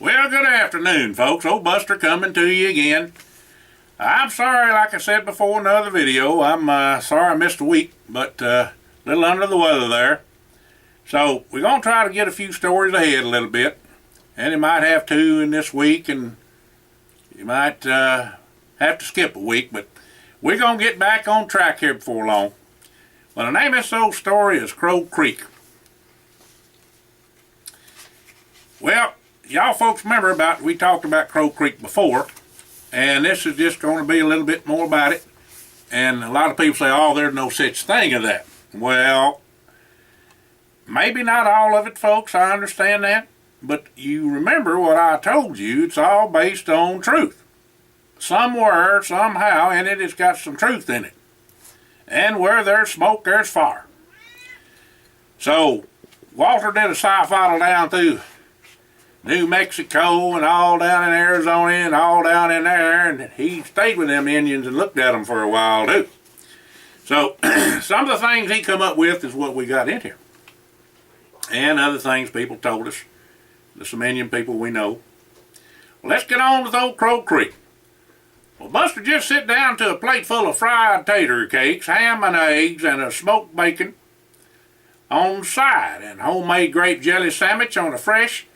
Well, good afternoon, folks. Old Buster coming to you again. I'm sorry, like I said before in another video, I'm sorry I missed a week, but a little under the weather there. So we're going to try to get a few stories ahead a little bit, and you might have to in this week, and you might have to skip a week, but we're going to get back on track here before long. Well, the name of this old story is Crow Creek. Well, y'all folks remember we talked about Crow Creek before, and this is just going to be a little bit more about it. And a lot of people say, oh, there's no such thing as that. Well, maybe not all of it, folks, I understand that. But you remember what I told you, it's all based on truth. Somewhere, somehow, and it has got some truth in it. And where there's smoke, there's fire. So, Walter did a sci-fi down through New Mexico and all down in Arizona and all down in there, and he stayed with them Indians and looked at them for a while too. So some of the things he come up with is what we got in here, and other things people told us. There's some Indian people we know. Well, let's get on with old Crow Creek. Well, Buster just sit down to a plate full of fried tater cakes, ham and eggs, and a smoked bacon on the side, and homemade grape jelly sandwich on a fresh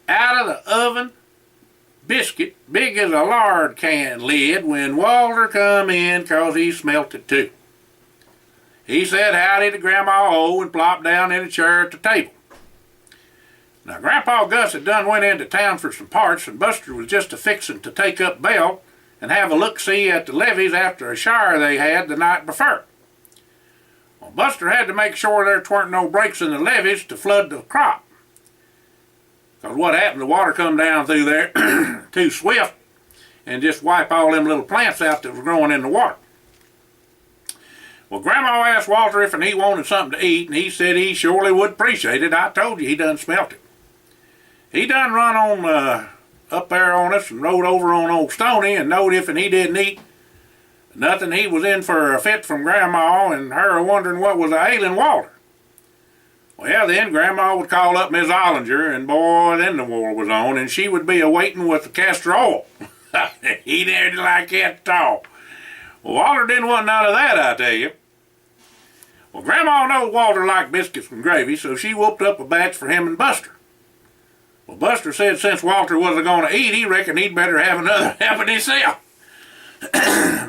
out of the oven biscuit big as a lard can lid when Walter come in, 'cause he smelt it too. He said howdy to Grandma O and plopped down in a chair at the table. Now Grandpa Gus had done went into town for some parts, and Buster was just a-fixin' to take up bail and have a look-see at the levees after a shower they had the night before. Well, Buster had to make sure there weren't no breaks in the levees to flood the crop. 'Cause what happened, the water come down through there too swift and just wipe all them little plants out that was growing in the water. Well, Grandma asked Walter if he wanted something to eat, and he said he surely would appreciate it. I told you he done smelt it. He done run on up there on us and rode over on old Stony and knowed if he didn't eat nothing, he was in for a fit from Grandma and her wondering what was ailing Walter. Well, then Grandma would call up Miss Ollinger, and boy, then the war was on, and she would be a-waiting with the castor oil. He didn't like that at all. Well, Walter didn't want none of that, I tell you. Well, Grandma knowed Walter liked biscuits and gravy, so she whooped up a batch for him and Buster. Well, Buster said since Walter wasn't going to eat, he reckoned he'd better have another half of himself.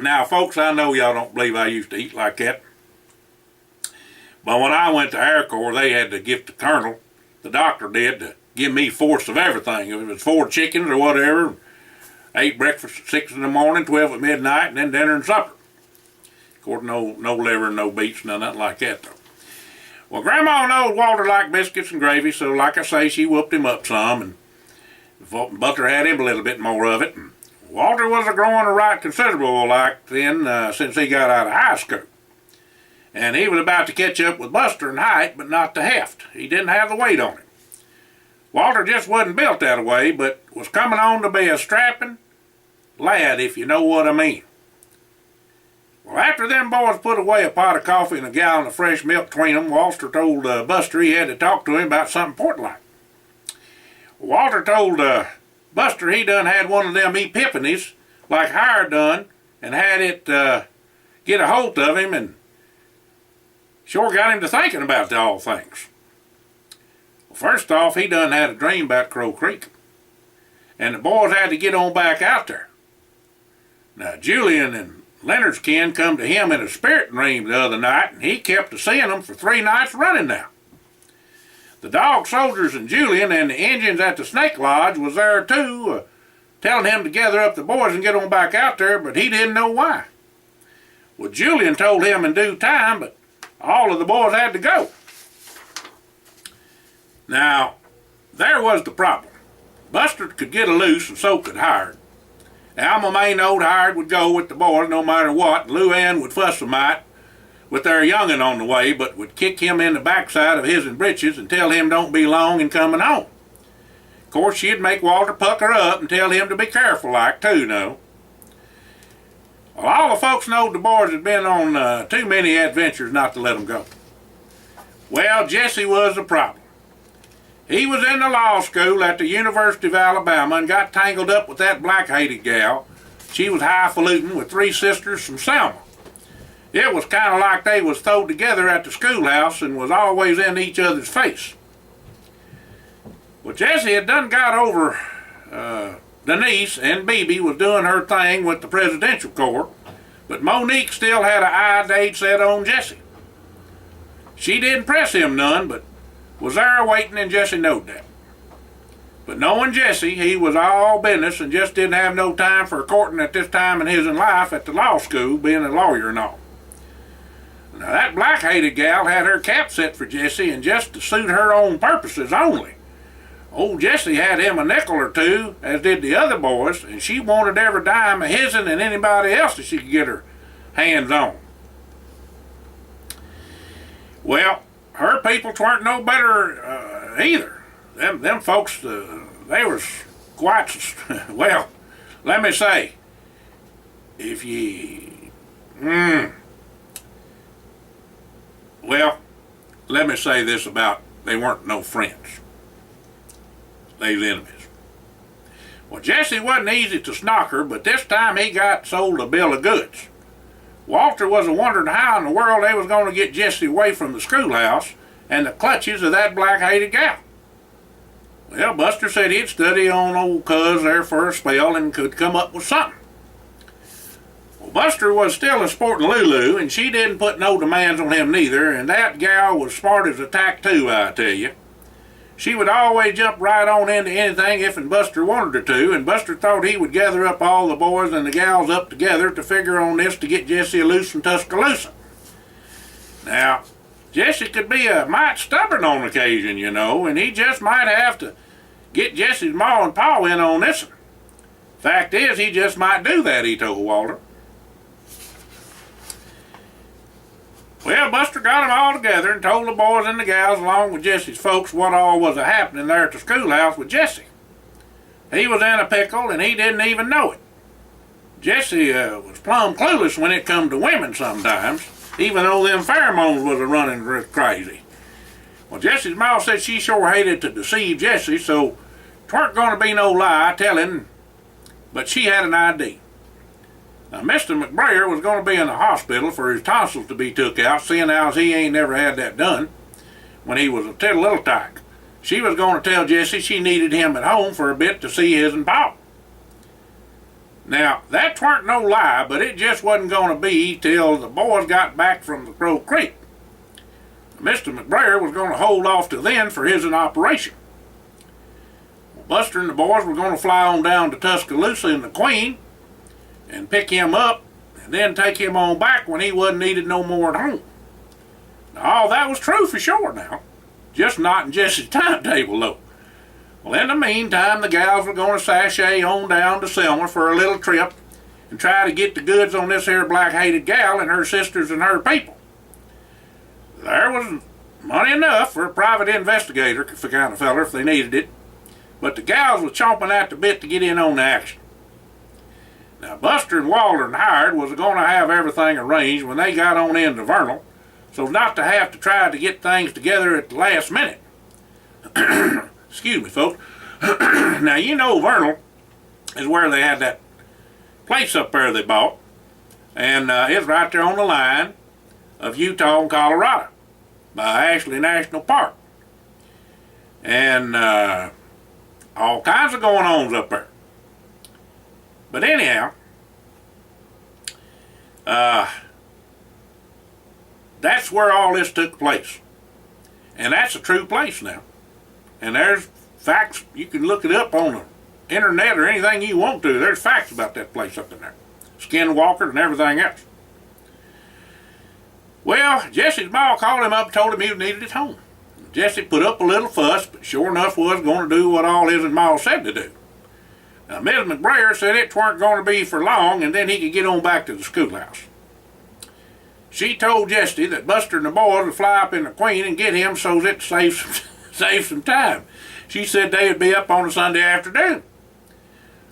Now, folks, I know y'all don't believe I used to eat like that. But when I went to Air Corps, they had to give the colonel, the doctor did, to give me fourths of everything. If it was 4 chickens or whatever, I ate breakfast at 6 in the morning, 12 at midnight, and then dinner and supper. Of course, no liver and no beets, nothing like that, though. Well, Grandma knowed Walter liked biscuits and gravy, so like I say, she whooped him up some, and Buster had him a little bit more of it. And Walter was a-growing a right considerable like then since he got out of high school. And he was about to catch up with Buster in height, but not the heft. He didn't have the weight on him. Walter just wasn't built that way, but was coming on to be a strapping lad, if you know what I mean. Well, after them boys put away a pot of coffee and a gallon of fresh milk between them, Walter told Buster he had to talk to him about something important like. Walter told Buster he done had one of them epiphanies, like Howard done, and had it get a hold of him, and sure got him to thinking about all things. Well, first off, he done had a dream about Crow Creek, and the boys had to get on back out there. Now, Julian and Leonard's kin come to him in a spirit dream the other night, and he kept seeing them for 3 nights running now. The dog soldiers and Julian and the Indians at the Snake Lodge was there too, telling him to gather up the boys and get on back out there, but he didn't know why. Well, Julian told him in due time, but all of the boys had to go. Now, there was the problem. Buster could get a loose, and so could Howard. Alma May knowed Howard would go with the boys no matter what. Lou Ann would fuss a mite with their young'un on the way, but would kick him in the backside of his and britches and tell him don't be long in coming home. Of course, she'd make Walter pucker up and tell him to be careful like, too, no. Well, all the folks knowed the boys had been on too many adventures not to let them go. Well, Jesse was the problem. He was in the law school at the University of Alabama and got tangled up with that black-hated gal. She was highfalutin with 3 sisters from Selma. It was kind of like they was thrown together at the schoolhouse and was always in each other's face. Well, Jessie had done got over Denise, and Bebe was doing her thing with the presidential court, but Monique still had an eye date set on Jessie. She didn't press him none, but was there waiting, and Jessie knowed that. But knowing Jessie, he was all business and just didn't have no time for courting at this time in his life at the law school, being a lawyer and all. Now that black-hated gal had her cap set for Jessie, and just to suit her own purposes only. Old Jessie had him a nickel or two, as did the other boys, and she wanted every dime of his'n and anybody else that she could get her hands on. Well, her people weren't no better either. Them folks, they was quite, well, let me say, if you, well, let me say this about, they weren't no friends. They was enemies. Well, Jessie wasn't easy to snocker, but this time he got sold a bill of goods. Walter was wondering how in the world they was going to get Jessie away from the schoolhouse and the clutches of that black-hated gal. Well, Buster said he'd study on old Cuz there for a spell and could come up with something. Well, Buster was still a sporting Lulu, and she didn't put no demands on him neither, and that gal was smart as a tack too, I tell you. She would always jump right on into anything if and Buster wanted her to, and Buster thought he would gather up all the boys and the gals up together to figure on this to get Jessie loose from Tuscaloosa. Now, Jessie could be a mite stubborn on occasion, you know, and he just might have to get Jessie's ma and pa in on this one. Fact is, he just might do that, he told Walter. Well, Buster got them all together and told the boys and the gals along with Jessie's folks what all was a-happening there at the schoolhouse with Jessie. He was in a pickle and he didn't even know it. Jessie was plumb clueless when it come to women sometimes, even though them pheromones was a-running crazy. Well, Jessie's ma said she sure hated to deceive Jessie, so 'tweren't going to be no lie telling, but she had an idea. Now, Mr. McBrayer was going to be in the hospital for his tonsils to be took out, seeing as he ain't never had that done when he was a little tyke. She was going to tell Jessie she needed him at home for a bit to see his and Pop. Now, that 'tweren't no lie, but it just wasn't going to be till the boys got back from the Crow Creek. Mr. McBrayer was going to hold off till then for his operation. Well, Buster and the boys were going to fly on down to Tuscaloosa in the Queen and pick him up, and then take him on back when he wasn't needed no more at home. Now, all that was true for sure now, just not in Jessie's timetable though. Well, in the meantime, the gals were going to sashay on down to Selma for a little trip and try to get the goods on this here black-hated gal and her sisters and her people. There was money enough for a private investigator kind of feller if they needed it, but the gals was chomping at the bit to get in on the action. Now, Buster and Walter and Hired was going to have everything arranged when they got on into Vernal, so not to have to try to get things together at the last minute. Excuse me, folks. Now, you know Vernal is where they had that place up there they bought, and it's right there on the line of Utah and Colorado by Ashley National Park. And all kinds of going-ons up there. But anyhow, that's where all this took place. And that's a true place now. And there's facts, you can look it up on the internet or anything you want to. There's facts about that place up in there. Skinwalker and everything else. Well, Jessie's ma called him up and told him he was needed at home. Jessie put up a little fuss, but sure enough was going to do what all his and ma said to do. Now, Ms. McBrayer said it weren't going to be for long, and then he could get on back to the schoolhouse. She told Jessie that Buster and the boys would fly up in the Queen and get him so that save some time. She said they would be up on a Sunday afternoon.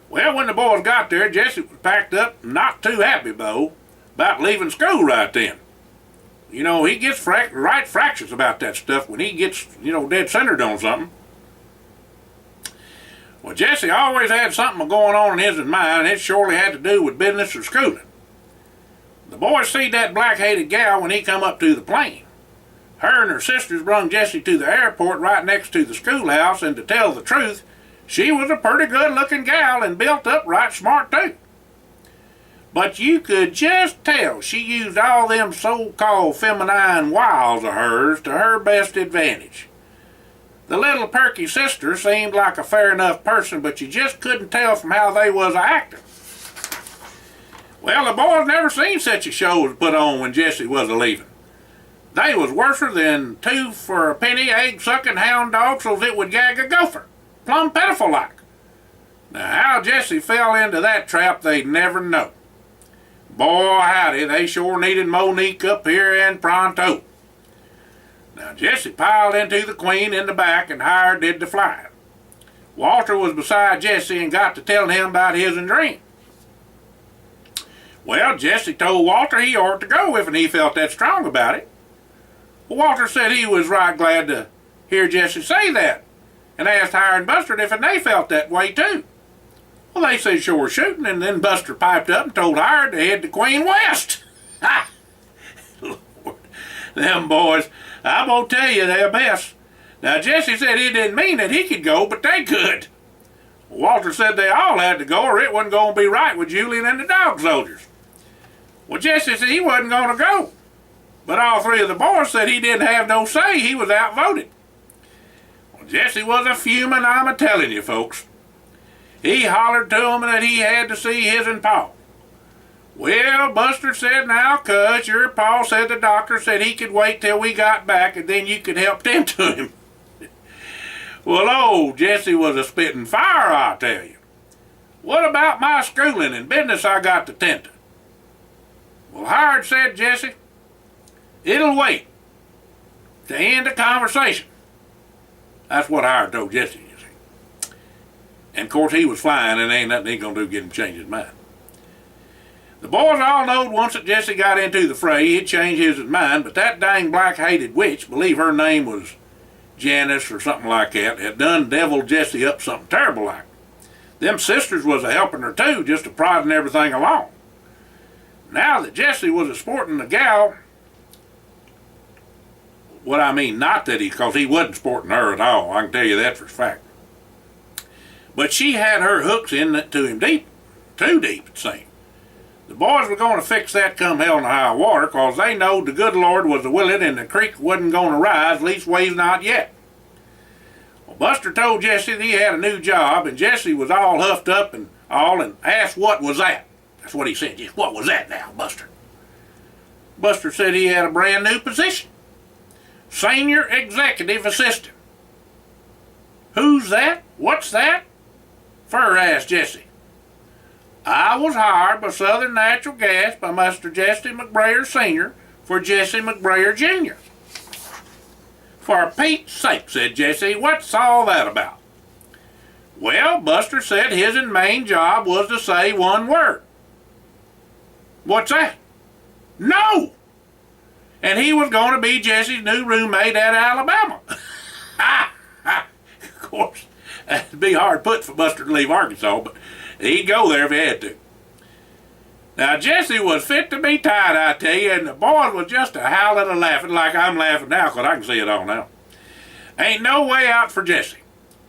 Well, when the boys got there, Jessie was packed up, not too happy, though, about leaving school right then. You know, he gets right fractious about that stuff when he gets, dead centered on something. Well, Jesse always had something going on in his mind, and it surely had to do with business or schooling. The boys see that black-headed gal when he come up to the plane. Her and her sisters brung Jesse to the airport right next to the schoolhouse, and to tell the truth, she was a pretty good-looking gal and built up right smart too. But you could just tell she used all them so-called feminine wiles of hers to her best advantage. The little perky sister seemed like a fair enough person, but you just couldn't tell from how they was acting. Well, the boys never seen such a show as put on when Jesse was a-leaving. They was worser than 2 for a penny egg-sucking hound dogs so's it would gag a gopher. Plumb pitiful-like. Now, how Jesse fell into that trap, they'd never know. Boy, howdy, they sure needed Monique up here and pronto. Now, Jesse piled into the Queen in the back, and Hired did the flying. Walter was beside Jesse and got to telling him about his dream. Well, Jesse told Walter he ought to go if he felt that strong about it. Well, Walter said he was right glad to hear Jesse say that, and asked Hired and Buster if they felt that way too. Well, they said sure shooting, and then Buster piped up and told Hired to head to Queen West. Ha! Lord, them boys, I'm gonna tell you their best. Now, Jesse said he didn't mean that he could go, but they could. Walter said they all had to go, or it wasn't gonna be right with Julian and the dog soldiers. Well, Jesse said he wasn't gonna go, but all 3 of the boys said he didn't have no say. He was outvoted. Well, Jesse was a fuming, I'm a-telling you, folks. He hollered to him that he had to see his and Pa. Well, Buster said, now, cuz, your Pa said the doctor said he could wait till we got back and then you could help tend to him. Well, old Jesse was a spitting fire, I tell you. What about my schooling and business I got to tend to? Well, Hired said, Jesse, it'll wait to end the conversation. That's what Hired told Jesse. And of course he was flying, and ain't nothing he gonna do to get him to change his mind. The boys all knowed once that Jesse got into the fray, he'd change his mind, but that dang black-hated witch, believe her name was Janice or something like that, had done deviled Jesse up something terrible like. Them sisters was a-helping her too, just a prodding everything along. Now that Jesse was a-sporting the gal, what I mean, not that because he wasn't sporting her at all, I can tell you that for a fact. But she had her hooks in it to him deep, too deep, it seemed. The boys were going to fix that come hell and high water, cause they knowed the good Lord was a-willing and the creek wasn't going to rise, leastways not yet. Well, Buster told Jesse that he had a new job, and Jesse was all huffed up and all, and asked what was that. That's what he said, just what was that now, Buster? Buster said he had a brand new position. Senior Executive Assistant. Who's that? What's that? Fur asked Jesse. I was hired by Southern Natural Gas by Mr. Jesse McBrayer Sr. for Jesse McBrayer Jr. For Pete's sake, said Jesse, what's all that about? Well, Buster said his main job was to say one word. What's that? No! And he was going to be Jesse's new roommate at Alabama. Ha! Ha! Of course, it'd be hard put for Buster to leave Arkansas, but he'd go there if he had to. Now, Jesse was fit to be tied, I tell you, and the boys was just a howling and laughing like I'm laughing now, 'cause I can see it all now. Ain't no way out for Jesse,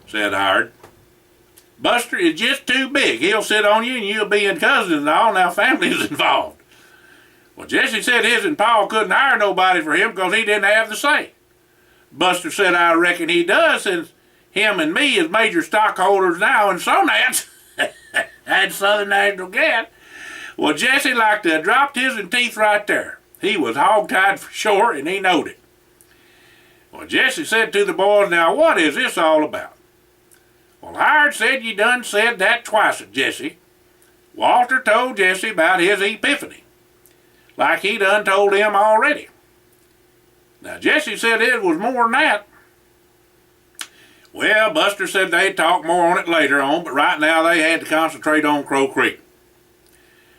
said Hired. Buster is just too big. He'll sit on you and you'll be in cousins and all. Now family's involved. Well, Jesse said his and Paul couldn't hire nobody for him because he didn't have the say. Buster said, I reckon he does, since him and me is major stockholders now in Sonats and Southern National Gas. Well, Jesse like to have dropped his teeth right there. He was hog-tied for sure, and he knowed it. Well, Jesse said to the boys, now what is this all about? Well, Hired said you done said that twice at Jesse. Walter told Jesse about his epiphany, like he done told him already. Now, Jesse said it was more than that. Well, Buster said they'd talk more on it later on, but right now they had to concentrate on Crow Creek.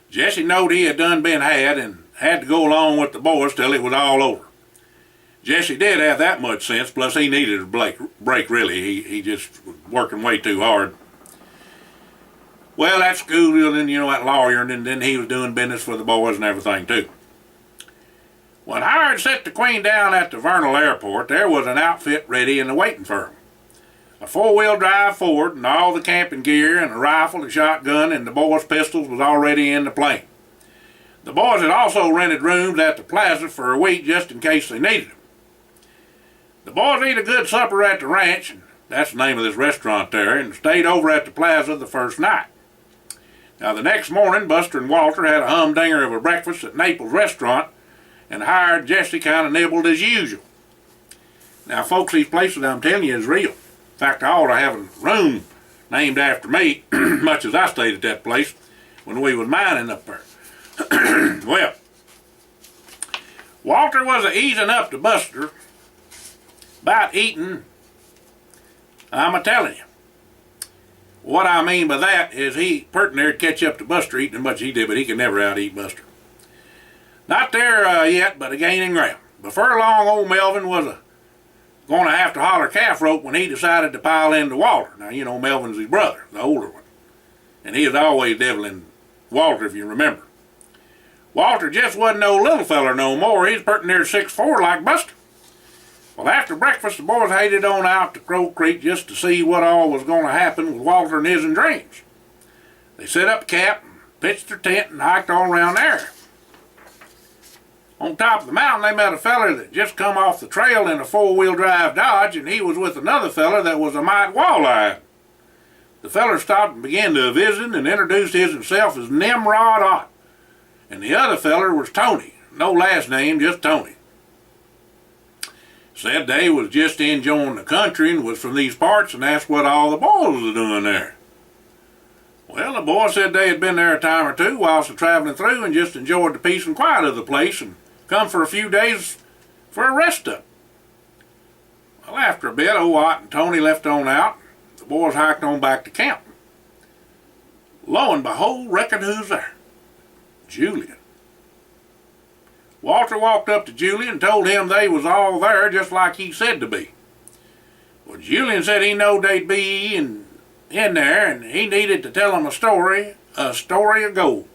Jesse knowed he had done been had and had to go along with the boys till it was all over. Jesse did have that much sense, plus he needed a break really. He just was working way too hard. Well, that school, and that lawyer, and then he was doing business for the boys and everything too. When Howard set the Queen down at the Vernal Airport, there was an outfit ready and waiting for him. A 4-wheel drive Ford and all the camping gear and a rifle and shotgun and the boys' pistols was already in the plane. The boys had also rented rooms at the plaza for a week just in case they needed them. The boys ate a good supper at the ranch, and that's the name of this restaurant there, and stayed over at the plaza the first night. Now the next morning, Buster and Walter had a humdinger of a breakfast at Naples restaurant, and Howard and Jesse kind of nibbled as usual. Now folks, these places I'm telling you is real. In fact, I ought to have a room named after me, much as I stayed at that place when we was mining up there. Well, Walter was easing up to Buster about eating. I'm a-telling you. What I mean by that is he pert near to catch up to Buster eating as much as he did, but he could never out-eat Buster. Not there yet, but a gaining ground. Before long, old Melvin was going to have to holler calf rope when he decided to pile into Walter. Now, Melvin's his brother, the older one. And he was always deviling Walter, if you remember. Walter just wasn't no little feller no more. He's pert near 6'4" like Buster. Well, after breakfast, the boys headed on out to Crow Creek just to see what all was going to happen with Walter and his dreams. They set up camp, pitched their tent, and hiked on around there. On top of the mountain, they met a feller that just come off the trail in a 4-wheel drive Dodge, and he was with another feller that was a mite wall-eyed. The feller stopped and began to visit and introduced himself as Nimrod Ott. And the other feller was Tony. No last name, just Tony. Said they was just enjoying the country and was from these parts and asked what all the boys was doing there. Well, the boys said they had been there a time or two whilst traveling through and just enjoyed the peace and quiet of the place and come for a few days for a rest up. Well, after a bit, old Ott and Tony left on out. The boys hiked on back to camp. Lo and behold, reckon who's there? Julian. Walter walked up to Julian and told him they was all there just like he said to be. Well, Julian said he knowed they'd be in there and he needed to tell them a story of gold.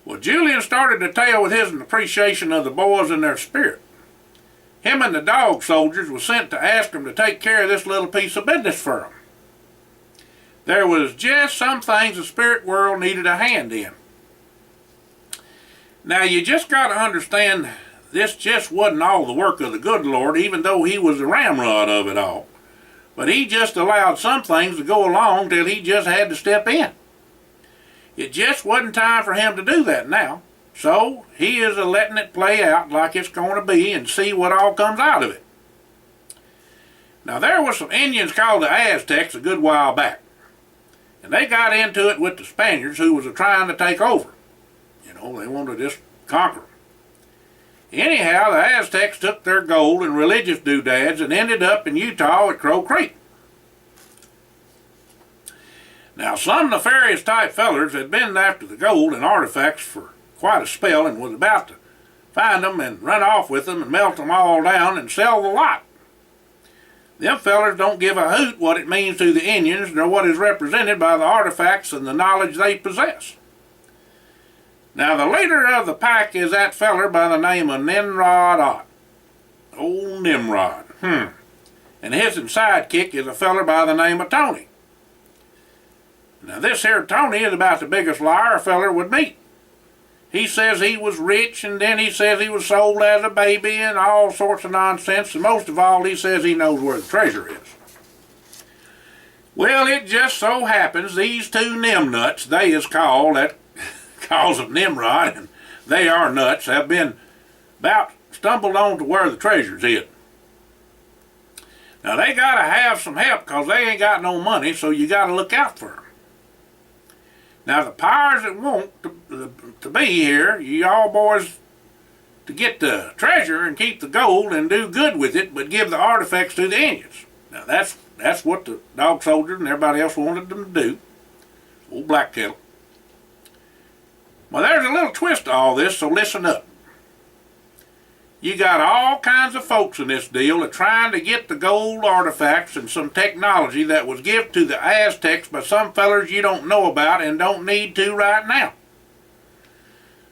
Well, Julian started to tell with his appreciation of the boys and their spirit. Him and the dog soldiers was sent to ask them to take care of this little piece of business for them. There was just some things the spirit world needed a hand in. Now, you just got to understand, this just wasn't all the work of the good Lord, even though he was the ramrod of it all. But he just allowed some things to go along till he just had to step in. It just wasn't time for him to do that now. So, he is letting it play out like it's going to be and see what all comes out of it. Now, there was some Indians called the Aztecs a good while back. And they got into it with the Spaniards who was trying to take over. They wanted to just conquer them. Anyhow, the Aztecs took their gold and religious doodads and ended up in Utah at Crow Creek. Now, some nefarious type fellers had been after the gold and artifacts for quite a spell and was about to find them and run off with them and melt them all down and sell the lot. Them fellers don't give a hoot what it means to the Indians nor what is represented by the artifacts and the knowledge they possess. Now, the leader of the pack is that feller by the name of Nimrod Ott. Old Nimrod. And his sidekick is a feller by the name of Tony. Now, this here Tony is about the biggest liar a feller would meet. He says he was rich, and then he says he was sold as a baby, and all sorts of nonsense, and most of all, he says he knows where the treasure is. Well, it just so happens these two Nimnuts, they is called, that calls of Nimrod, and they are nuts, have been about stumbled on to where the treasure's hid. Now, they got to have some help because they ain't got no money, so you got to look out for them. Now, the powers that want to be here, you all boys, to get the treasure and keep the gold and do good with it, but give the artifacts to the Indians. Now, that's what the dog soldiers and everybody else wanted them to do. Old Black Kettle. Well, there's a little twist to all this, so listen up. You got all kinds of folks in this deal trying to get the gold artifacts and some technology that was given to the Aztecs by some fellers you don't know about and don't need to right now.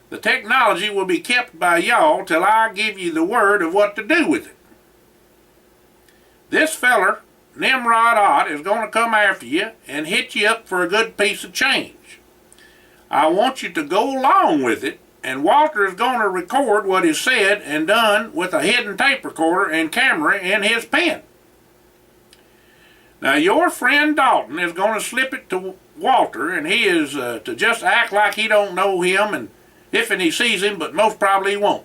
The technology will be kept by y'all till I give you the word of what to do with it. This feller, Nimrod Ott, is going to come after you and hit you up for a good piece of change. I want you to go along with it, and Walter is going to record what is said and done with a hidden tape recorder and camera in his pen. Now your friend Dalton is going to slip it to Walter, and he is to just act like he don't know him, and if he sees him, but most probably he won't.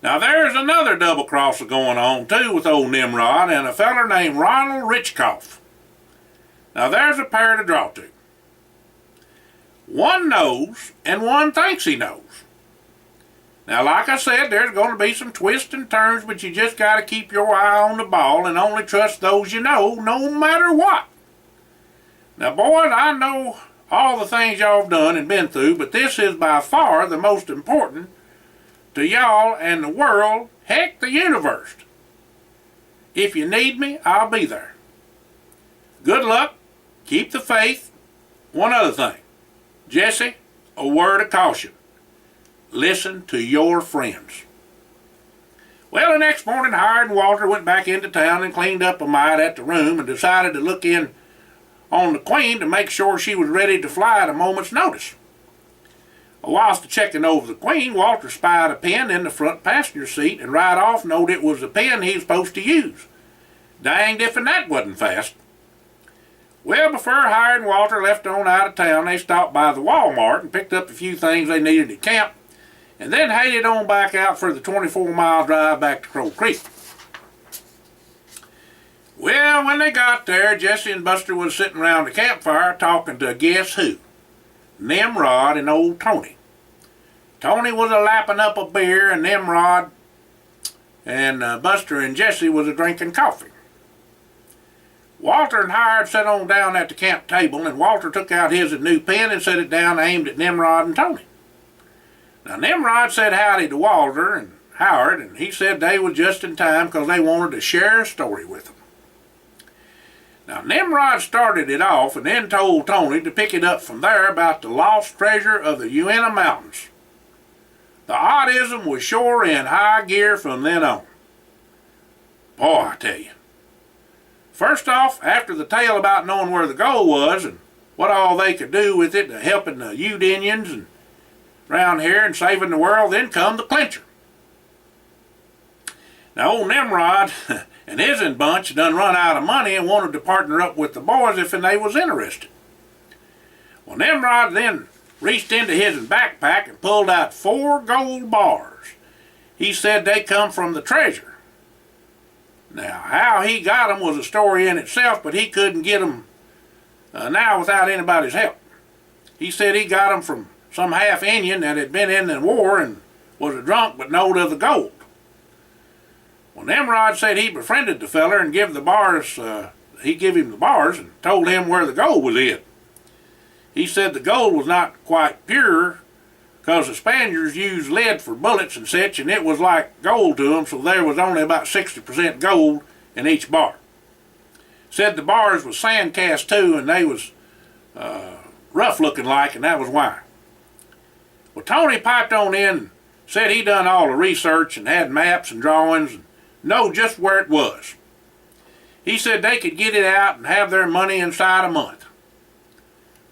Now there's another double crosser going on too with old Nimrod and a feller named Ronald Richkoff. Now there's a pair to draw to. One knows and one thinks he knows. Now like I said, there's going to be some twists and turns, but you just got to keep your eye on the ball and only trust those you know, no matter what. Now boys, I know all the things y'all have done and been through, but this is by far the most important to y'all and the world, heck, the universe. If you need me, I'll be there. Good luck, keep the faith. One other thing, Jesse, a word of caution. Listen to your friends. Well, the next morning, Howard and Walter went back into town and cleaned up a mite at the room and decided to look in on the Queen to make sure she was ready to fly at a moment's notice. Whilst checking over the Queen, Walter spied a pen in the front passenger seat and right off noted it was the pen he was supposed to use. Danged if that wasn't fast. Well, before Howard and Walter left on out of town, they stopped by the Walmart and picked up a few things they needed at camp, and then headed on back out for the 24-mile drive back to Crow Creek. Well, when they got there, Jesse and Buster was sitting around the campfire talking to guess who? Nimrod and old Tony. Tony was a-lapping up a beer, and Nimrod and Buster and Jesse was a-drinking coffee. Walter and Howard sat on down at the camp table, and Walter took out his new pen and set it down aimed at Nimrod and Tony. Now, Nimrod said howdy to Walter and Howard, and he said they was just in time because they wanted to share a story with them. Now, Nimrod started it off and then told Tony to pick it up from there about the lost treasure of the Uinta Mountains. The Ottism was sure in high gear from then on. Boy, I tell you. First off, after the tale about knowing where the gold was and what all they could do with it, helping the Ute Indians and around here and saving the world, then come the clincher. Now, old Nimrod and his bunch done run out of money and wanted to partner up with the boys if they was interested. Well, Nimrod then reached into his backpack and pulled out 4 gold bars. He said they come from the treasure. Now, how he got them was a story in itself, but he couldn't get them now without anybody's help. He said he got them from some half Indian that had been in the war and was a drunk but knowed of the gold. Well, Nimrod said he befriended the feller and give him the bars and told him where the gold was in. He said the gold was not quite pure because the Spaniards used lead for bullets and such, and it was like gold to them, so there was only about 60% gold in each bar. Said the bars was sand cast too, and they was rough looking like, and that was why. Well, Tony piped on in and said he done all the research and had maps and drawings and know just where it was. He said they could get it out and have their money inside a month.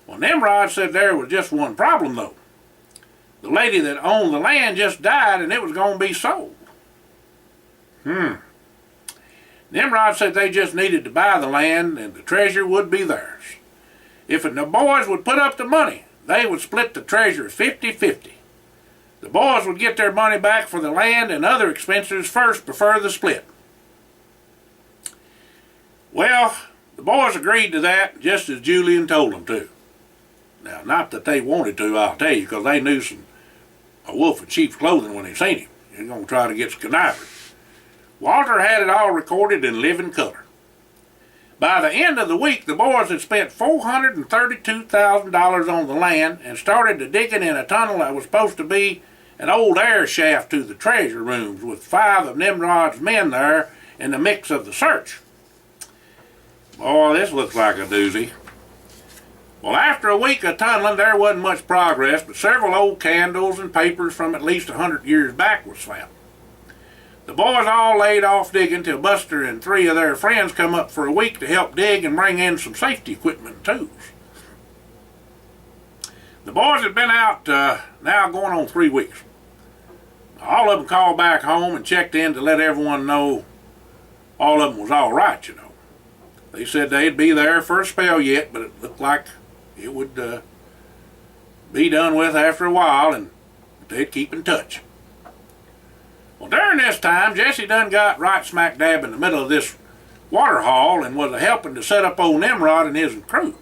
Well, Nimrod said there was just one problem though. The lady that owned the land just died and it was going to be sold. Nimrod said they just needed to buy the land and the treasure would be theirs. If the boys would put up the money, they would split the treasure 50-50. The boys would get their money back for the land and other expenses first before the split. Well, the boys agreed to that just as Julian told them to. Now, not that they wanted to, I'll tell you, because they knew a wolf in sheep's clothing when they seen him. He's going to try to get conniving. Walter had it all recorded in living color. By the end of the week, the boys had spent $432,000 on the land and started to digging in a tunnel that was supposed to be an old air shaft to the treasure rooms with 5 of Nimrod's men there in the mix of the search. Boy, this looks like a doozy. Well, after a week of tunneling, there wasn't much progress, but several old candles and papers from at least 100 years back was found. The boys all laid off digging till Buster and 3 of their friends come up for a week to help dig and bring in some safety equipment and tools. The boys had been out now going on 3 weeks. All of them called back home and checked in to let everyone know all of them was all right, you know. They said they'd be there for a spell yet, but it looked like it would be done with after a while, and they'd keep in touch. Well, during this time, Jesse done got right smack dab in the middle of this water haul and was helping to set up old Nimrod and his crew.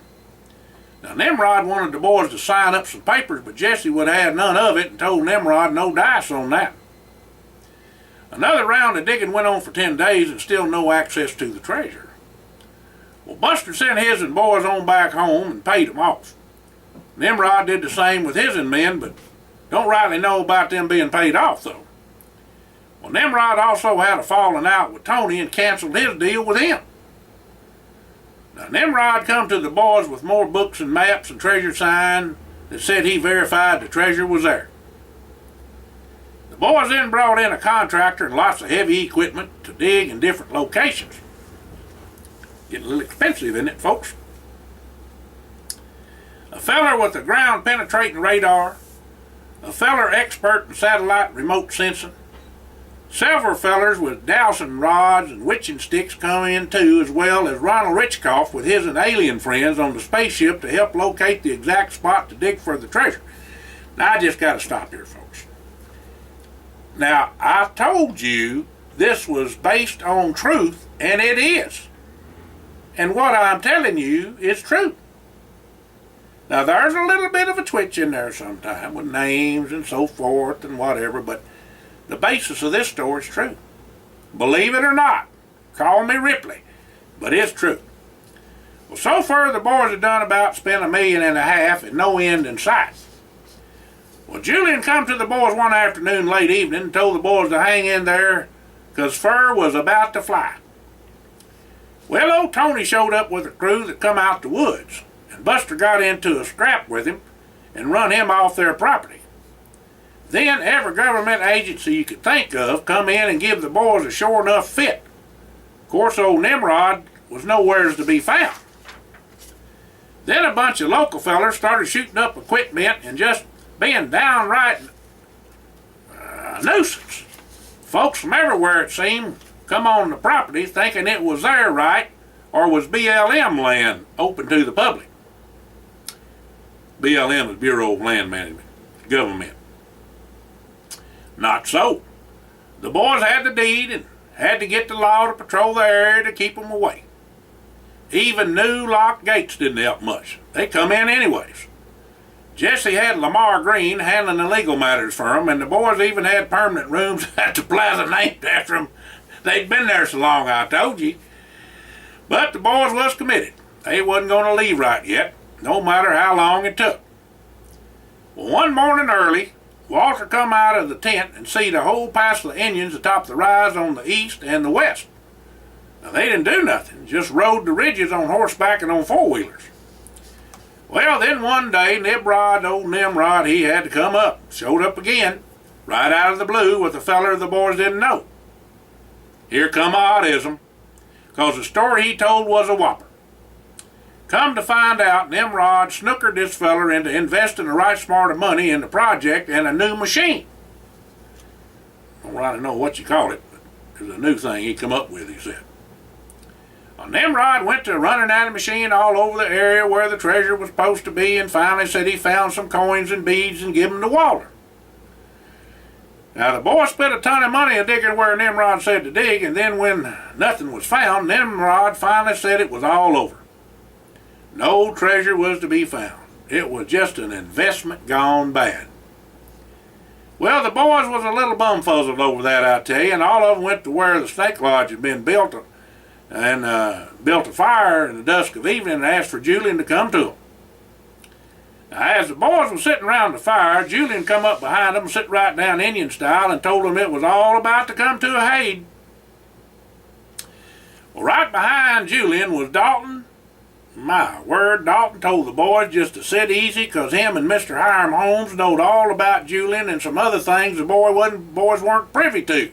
Now, Nimrod wanted the boys to sign up some papers, but Jesse would have none of it and told Nimrod no dice on that. Another round of digging went on for 10 days and still no access to the treasure. Well, Buster sent his and boys on back home and paid them off. Nimrod did the same with his and men, but don't rightly know about them being paid off, though. Well, Nimrod also had a falling out with Tony and canceled his deal with him. Now, Nimrod come to the boys with more books and maps and treasure sign that said he verified the treasure was there. The boys then brought in a contractor and lots of heavy equipment to dig in different locations. Getting a little expensive, isn't it, folks? A feller with a ground penetrating radar, a feller expert in satellite remote sensing, several fellers with dowsing rods and witching sticks come in too, as well as Ronald Richkoff with his and alien friends on the spaceship to help locate the exact spot to dig for the treasure. Now, I just got to stop here, folks. Now, I told you this was based on truth, and it is. And what I'm telling you is true. Now, there's a little bit of a twitch in there sometime with names and so forth and whatever, but the basis of this story is true. Believe it or not, call me Ripley, but it's true. Well, so far the boys have done about spent $1.5 million and no end in sight. Well, Julian come to the boys one afternoon late evening and told the boys to hang in there because fur was about to fly. Well, old Tony showed up with a crew that come out the woods, and Buster got into a scrap with him and run him off their property. Then every government agency you could think of come in and give the boys a sure enough fit. Of course, old Nimrod was nowheres to be found. Then a bunch of local fellers started shooting up equipment and just being downright a nuisance. Folks from everywhere, it seemed, come on the property thinking it was their right or was BLM land open to the public. BLM is Bureau of Land Management, government. Not so. The boys had the deed and had to get the law to patrol the area to keep them away. Even new locked gates didn't help much. They come in anyways. Jesse had Lamar Green handling the legal matters for him, and the boys even had permanent rooms at the plaza named after them. They'd been there so long, I told you. But the boys was committed. They wasn't going to leave right yet, no matter how long it took. Well, one morning early, Walter come out of the tent and see the whole passel of Indians atop the rise on the east and the west. Now, they didn't do nothing, just rode the ridges on horseback and on four-wheelers. Well, then one day, old Nimrod, he had to come up. Showed up again, right out of the blue with a feller the boys didn't know. Here come oddism, because the story he told was a whopper. Come to find out, Nimrod snookered this feller into investing the right smart of money in the project and a new machine. I don't really know what you call it, but it was a new thing he come up with, he said. Well, Nimrod went to running that machine all over the area where the treasure was supposed to be and finally said he found some coins and beads and give them to Walter. Now, the boy spent a ton of money digging where Nimrod said to dig, and then when nothing was found, Nimrod finally said it was all over. No treasure was to be found. It was just an investment gone bad. Well, the boys was a little bumfuzzled over that, I tell you, and all of them went to where the snake lodge had been built and built a fire in the dusk of evening and asked for Julian to come to them. Now, as the boys were sitting around the fire, Julian come up behind them and sit right down Indian style and told them it was all about to come to a head. Well, right behind Julian was Dalton. My word, Dalton told the boys just to sit easy, 'cause him and Mr. Hiram Holmes knowed all about Julian and some other things the boys weren't privy to.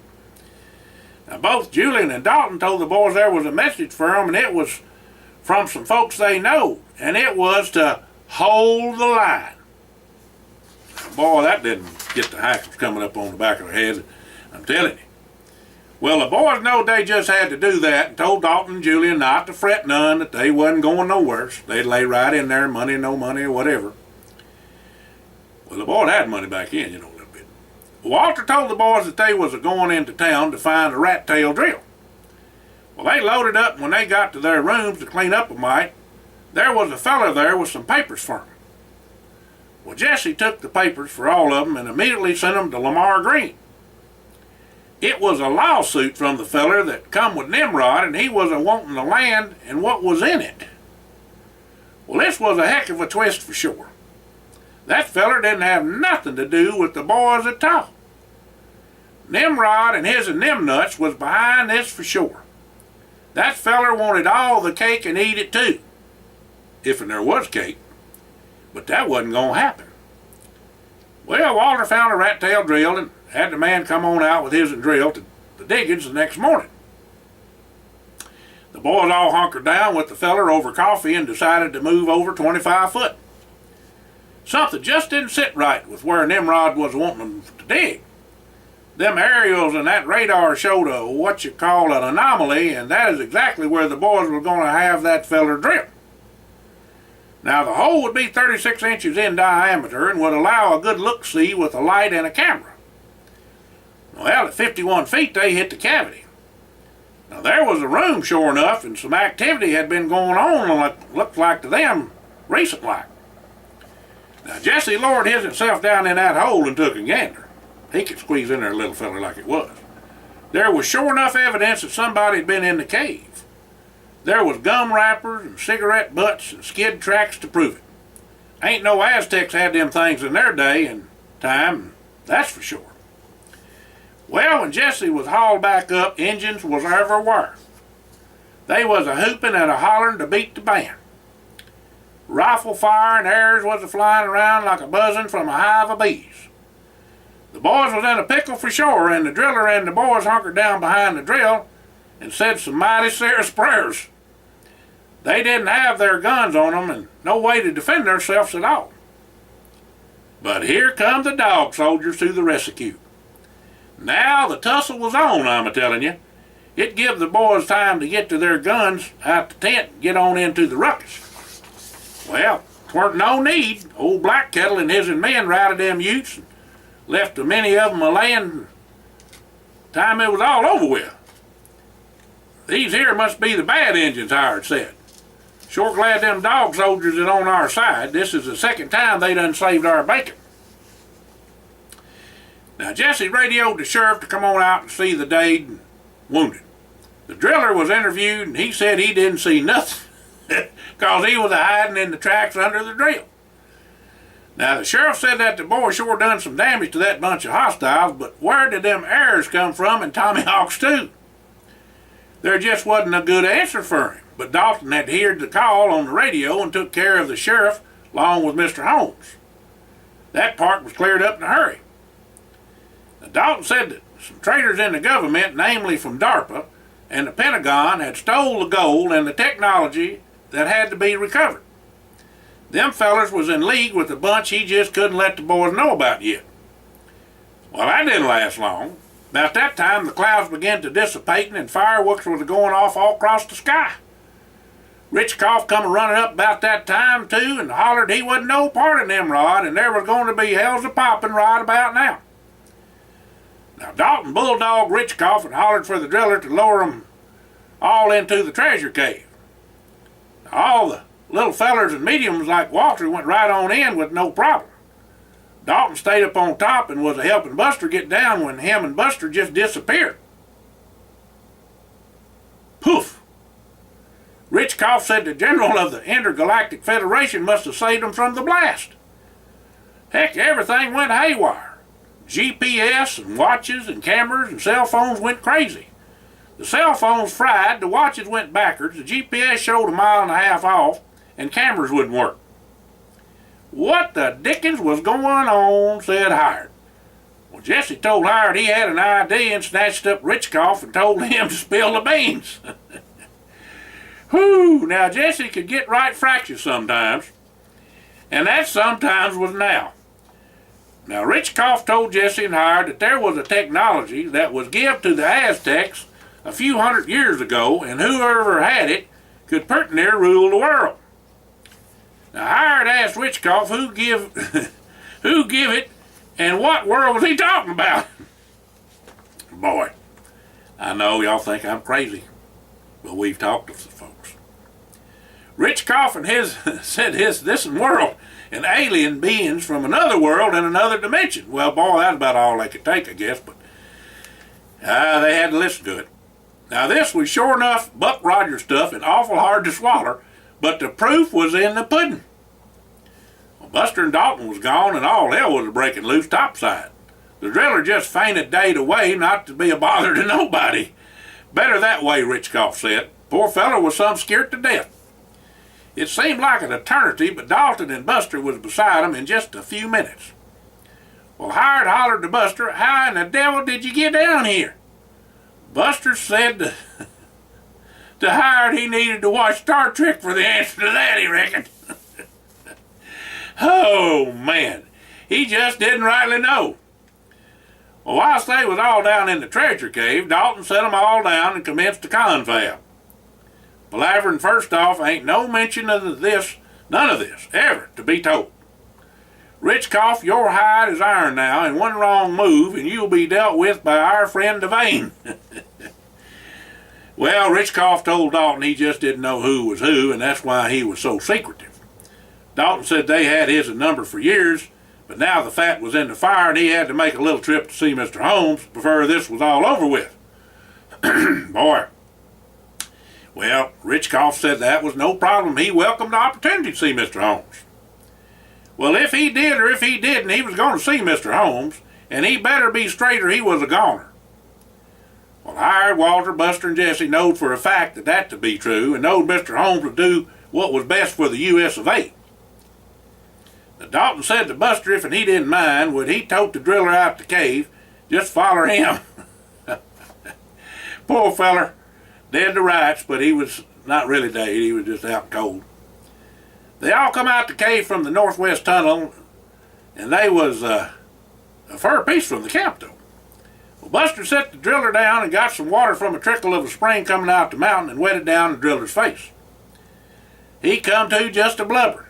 Now, both Julian and Dalton told the boys there was a message for them, and it was from some folks they know, and it was to hold the line. Boy, that didn't get the hackles coming up on the back of their heads, I'm telling you. Well, the boys knowed they just had to do that, and told Dalton and Julian not to fret none, that they wasn't going nowhere. They'd lay right in there, money, no money, or whatever. Well, the boys had money back in, a little bit. Walter told the boys that they was going into town to find a rat tail drill. Well, they loaded up, and when they got to their rooms to clean up a mite, there was a feller there with some papers for them. Well, Jesse took the papers for all of them and immediately sent them to Lamar Green. It was a lawsuit from the feller that come with Nimrod, and he was a-wanting the land and what was in it. Well, this was a heck of a twist for sure. That feller didn't have nothing to do with the boys at all. Nimrod and his and them nuts was behind this for sure. That feller wanted all the cake and eat it too, if there was cake, but that wasn't going to happen. Well, Walter found a rat tail drill and had the man come on out with his and drill to the diggings the next morning. The boys all hunkered down with the feller over coffee and decided to move over 25 foot. Something just didn't sit right with where Nimrod was wanting them to dig. Them aerials and that radar showed a what you call an anomaly, and that is exactly where the boys were going to have that feller drill. Now, the hole would be 36 inches in diameter and would allow a good look-see with a light and a camera. Well, at 51 feet, they hit the cavity. Now, there was a room, sure enough, and some activity had been going on, looked like to them, recent-like. Now, Jesse lowered himself down in that hole and took a gander. He could squeeze in there, a little fella, like it was. There was sure enough evidence that somebody had been in the cave. There was gum wrappers and cigarette butts and skid tracks to prove it. Ain't no Aztecs had them things in their day and time, that's for sure. Well, when Jesse was hauled back up, Injuns was everywhere. They was a hooping and a hollering to beat the band. Rifle fire and arrows was a flying around like a buzzing from a hive of bees. The boys was in a pickle for sure, and the driller and the boys hunkered down behind the drill and said some mighty serious prayers. They didn't have their guns on them and no way to defend themselves at all. But here come the dog soldiers to the rescue. Now the tussle was on, I'm a-telling you. It give the boys time to get to their guns out the tent and get on into the ruckus. Well, 'tweren't no need. Old Black Kettle and his and men routed them Utes and left many of them a-laying time it was all over with. These here must be the bad Injuns, Howard said. Sure glad them dog soldiers is on our side. This is the second time they done saved our bacon. Now, Jesse radioed the sheriff to come on out and see the dead wounded. The driller was interviewed, and he said he didn't see nothing because he was hiding in the tracks under the drill. Now, the sheriff said that the boy sure done some damage to that bunch of hostiles, but where did them arrows come from and Tommyhawks too? There just wasn't a good answer for him, but Dalton had heard the call on the radio and took care of the sheriff along with Mr. Holmes. That part was cleared up in a hurry. Now, Dalton said that some traitors in the government, namely from DARPA and the Pentagon, had stole the gold and the technology that had to be recovered. Them fellers was in league with a bunch he just couldn't let the boys know about yet. Well, that didn't last long. About that time, the clouds began to dissipating and fireworks was going off all across the sky. Richkoff come running up about that time, too, and hollered he wasn't no part of Nimrod and there was going to be hells a-popping right about now. Now, Dalton bulldogged Richkoff and hollered for the driller to lower them all into the treasure cave. Now, all the little fellers and mediums like Walter went right on in with no problem. Dalton stayed up on top and was helping Buster get down when him and Buster just disappeared. Poof! Richkoff said the general of the Intergalactic Federation must have saved them from the blast. Heck, everything went haywire. GPS and watches and cameras and cell phones went crazy. The cell phones fried, the watches went backwards, the GPS showed a mile and a half off, and cameras wouldn't work. What the dickens was going on, said Hired. Well, Jesse told Hired he had an idea and snatched up Richkoff and told him to spill the beans. Whew, now Jesse could get right fractious sometimes, and that sometimes was now. Now Richkoff told Jesse and Hired that there was a technology that was given to the Aztecs a few hundred years ago, and whoever had it could pretty near rule the world. Now Hired asked Richkoff who give it, and what world was he talking about? Boy, I know y'all think I'm crazy, but we've talked to some folks. Richkoff and his said this world and alien beings from another world and another dimension. Well, boy, that's about all they could take, I guess, but they had to listen to it. Now, this was sure enough Buck Rogers stuff and awful hard to swallow, but the proof was in the pudding. Well, Buster and Dalton was gone, and all hell was breaking loose topside. The driller just fainted dead away, not to be a bother to nobody. Better that way, Richkoff said. Poor feller was some scared to death. It seemed like an eternity, but Dalton and Buster was beside him in just a few minutes. Well, Hired hollered to Buster, "How in the devil did you get down here?" Buster said to Hired he needed to watch Star Trek for the answer to that, he reckoned. Oh, man, he just didn't rightly know. Well, whilst they was all down in the treasure cave, Dalton set them all down and commenced the confab. Palavering first off, ain't no mention of this, none of this, ever to be told. Richkoff, your hide is iron now, and one wrong move, and you'll be dealt with by our friend Devane. Well, Richkoff told Dalton he just didn't know who was who, and that's why he was so secretive. Dalton said they had his number for years, but now the fat was in the fire, and he had to make a little trip to see Mr. Holmes before this was all over with. Boy. Well, Richkoff said that was no problem. He welcomed the opportunity to see Mr. Holmes. Well, if he did or if he didn't, he was going to see Mr. Holmes, and he better be straight or he was a goner. Well, Hired, Walter, Buster, and Jesse knowed for a fact that to be true, and knowed Mr. Holmes would do what was best for the U.S. of A. Now, Dalton said to Buster if he didn't mind, would he tote the driller out the cave, just follow him. Poor feller. Dead to rights, but he was not really dead. He was just out cold. They all come out the cave from the northwest tunnel, and they was a fur piece from the camp, though. Well, Buster set the driller down and got some water from a trickle of a spring coming out the mountain and wetted down the driller's face. He come to just a blubber.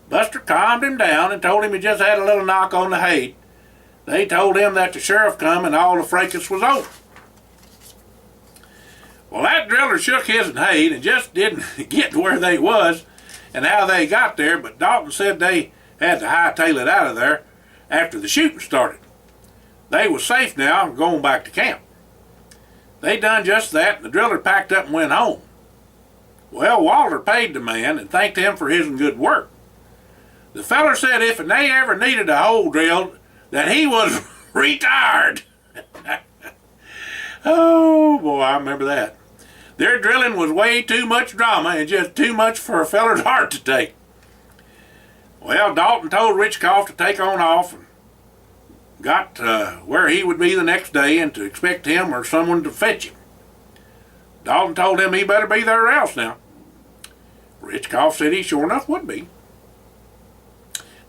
Buster calmed him down and told him he just had a little knock on the head. They told him that the sheriff come and all the fracas was over. Well, that driller shook his and hayed and just didn't get to where they was and how they got there, but Dalton said they had to hightail it out of there after the shooting started. They was safe now and going back to camp. They done just that, and the driller packed up and went home. Well, Walter paid the man and thanked him for his good work. The feller said if they ever needed a hole drilled, that he was retired. Oh, boy, I remember that. Their drilling was way too much drama and just too much for a feller's heart to take. Well, Dalton told Richkoff to take on off and got where he would be the next day and to expect him or someone to fetch him. Dalton told him he better be there or else now. Richkoff said he sure enough would be.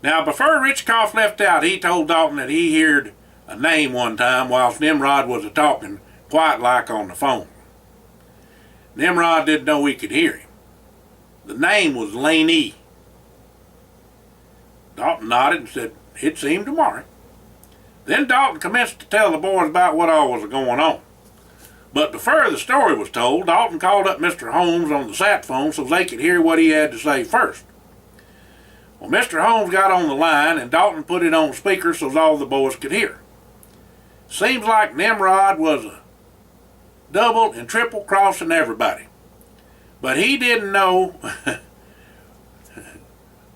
Now, before Richkoff left out, he told Dalton that he heard a name one time whilst Nimrod was a-talking quiet like on the phone. Nimrod didn't know he could hear him. The name was Laney. Dalton nodded and said he'd see him tomorrow. Then Dalton commenced to tell the boys about what all was going on. But before the story was told, Dalton called up Mr. Holmes on the sat phone so they could hear what he had to say first. Well, Mr. Holmes got on the line and Dalton put it on speaker so all the boys could hear. Seems like Nimrod was a double and triple crossing everybody. But he didn't know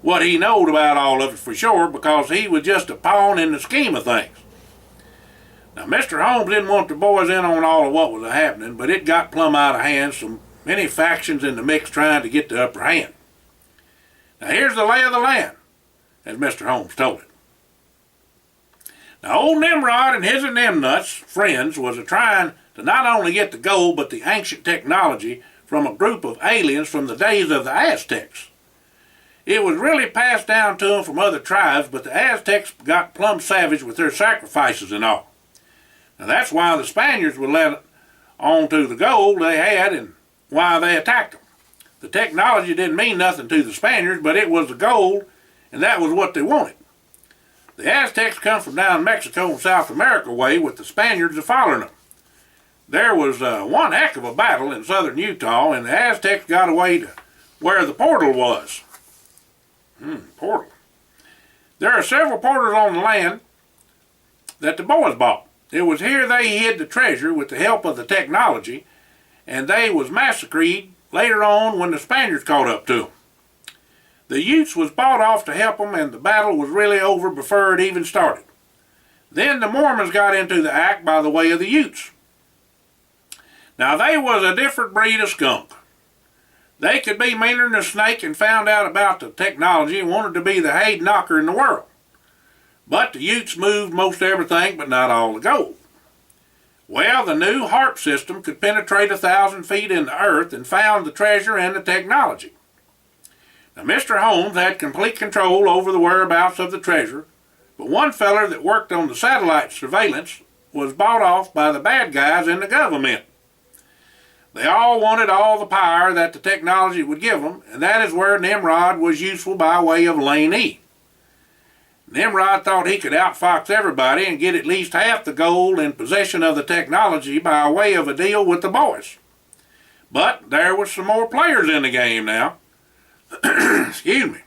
what he knowed about all of it for sure, because he was just a pawn in the scheme of things. Now, Mr. Holmes didn't want the boys in on all of what was happening, but it got plumb out of hand, so many factions in the mix trying to get the upper hand. Now, here's the lay of the land, as Mr. Holmes told it. Now, old Nimrod and his and them nuts friends was trying to not only get the gold, but the ancient technology from a group of aliens from the days of the Aztecs. It was really passed down to them from other tribes, but the Aztecs got plumb savage with their sacrifices and all. Now, that's why the Spaniards were let on to the gold they had and why they attacked them. The technology didn't mean nothing to the Spaniards, but it was the gold, and that was what they wanted. The Aztecs come from down Mexico and South America way, with the Spaniards following them. There was one heck of a battle in southern Utah, and the Aztecs got away to where the portal was. Portal. There are several portals on the land that the boys bought. It was here they hid the treasure with the help of the technology, and they was massacred later on when the Spaniards caught up to them. The Utes was bought off to help them, and the battle was really over before it even started. Then the Mormons got into the act by the way of the Utes. Now, they was a different breed of skunk. They could be meaner than a snake and found out about the technology and wanted to be the head knocker in the world. But the Utes moved most everything, but not all the gold. Well, the new HARP system could penetrate 1,000 feet in the earth and found the treasure and the technology. Now, Mr. Holmes had complete control over the whereabouts of the treasure, but one feller that worked on the satellite surveillance was bought off by the bad guys in the government. They all wanted all the power that the technology would give them, and that is where Nimrod was useful by way of Lane E. Nimrod thought he could outfox everybody and get at least half the gold in possession of the technology by way of a deal with the boys. But there was some more players in the game now. Excuse me.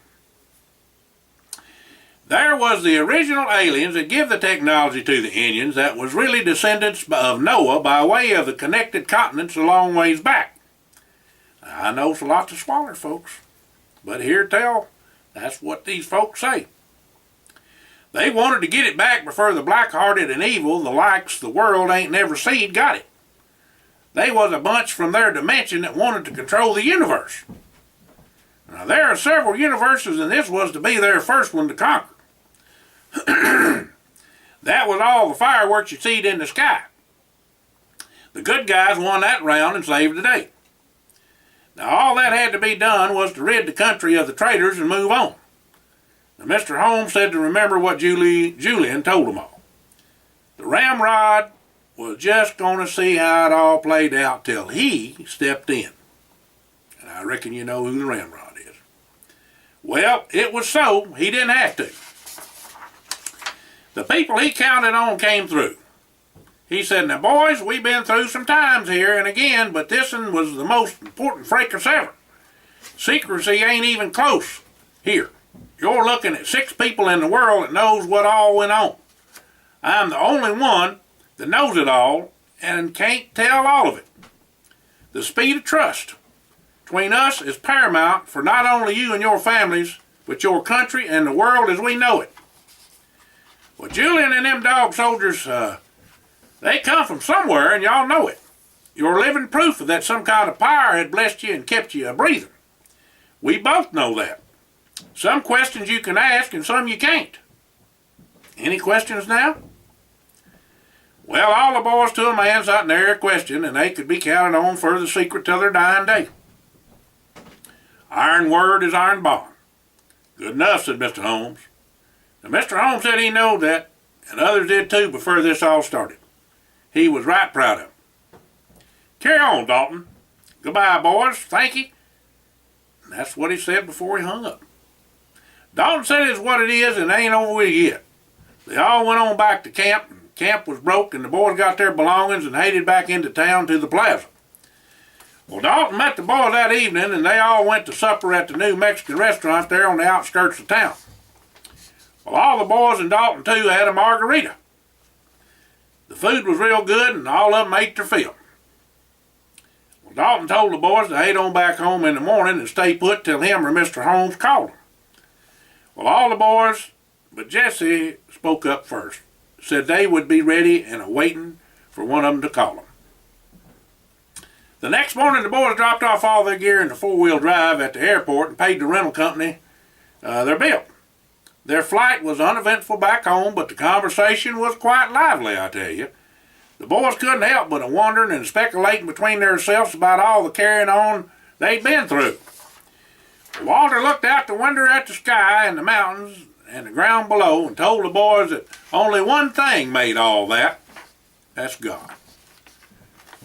There was the original aliens that give the technology to the Indians that was really descendants of Noah by way of the connected continents a long ways back. I know it's a lot to swallow, folks, but here tell, that's what these folks say. They wanted to get it back before the black-hearted and evil, the likes the world ain't never seen, got it. They was a bunch from their dimension that wanted to control the universe. Now, there are several universes, and this was to be their first one to conquer. That was all the fireworks you seed in the sky. The good guys won that round and saved the day. Now, all that had to be done was to rid the country of the traitors and move on. Now, Mr. Holmes said to remember what Julian told them all. The Ramrod was just going to see how it all played out till he stepped in. And I reckon you know who the Ramrod is. Well, it was so. He didn't have to. The people he counted on came through. He said, now boys, we've been through some times here and again, but this one was the most important fracas ever. Secrecy ain't even close here. You're looking at 6 people in the world that knows what all went on. I'm the only one that knows it all and can't tell all of it. The speed of trust between us is paramount for not only you and your families, but your country and the world as we know it. Well, Julian and them dog soldiers, they come from somewhere, and y'all know it. You're living proof that some kind of power had blessed you and kept you breathing. We both know that. Some questions you can ask, and some you can't. Any questions now? Well, all the boys to a man sat there a question, and they could be counted on for the secret till their dying day. Iron word is iron bond. Good enough, said Mr. Holmes. Now, Mr. Holmes said he knowed that, and others did too before this all started. He was right proud of him. Carry on, Dalton. Goodbye, boys. Thank you. And that's what he said before he hung up. Dalton said it's what it is and ain't over with yet. They all went on back to camp, and camp was broke, and the boys got their belongings and headed back into town to the plaza. Well, Dalton met the boys that evening, and they all went to supper at the new Mexican restaurant there on the outskirts of town. Well, all the boys and Dalton, too, had a margarita. The food was real good, and all of them ate their fill. Well, Dalton told the boys to head on back home in the morning and stay put till him or Mr. Holmes called them. Well, all the boys but Jesse spoke up first, said they would be ready and awaiting for one of them to call them. The next morning, the boys dropped off all their gear in the four-wheel drive at the airport and paid the rental company their bill. Their flight was uneventful back home, but the conversation was quite lively, I tell you. The boys couldn't help but wondering and speculating between themselves about all the carrying on they'd been through. Walter looked out the window at the sky and the mountains and the ground below and told the boys that only one thing made all that. That's God.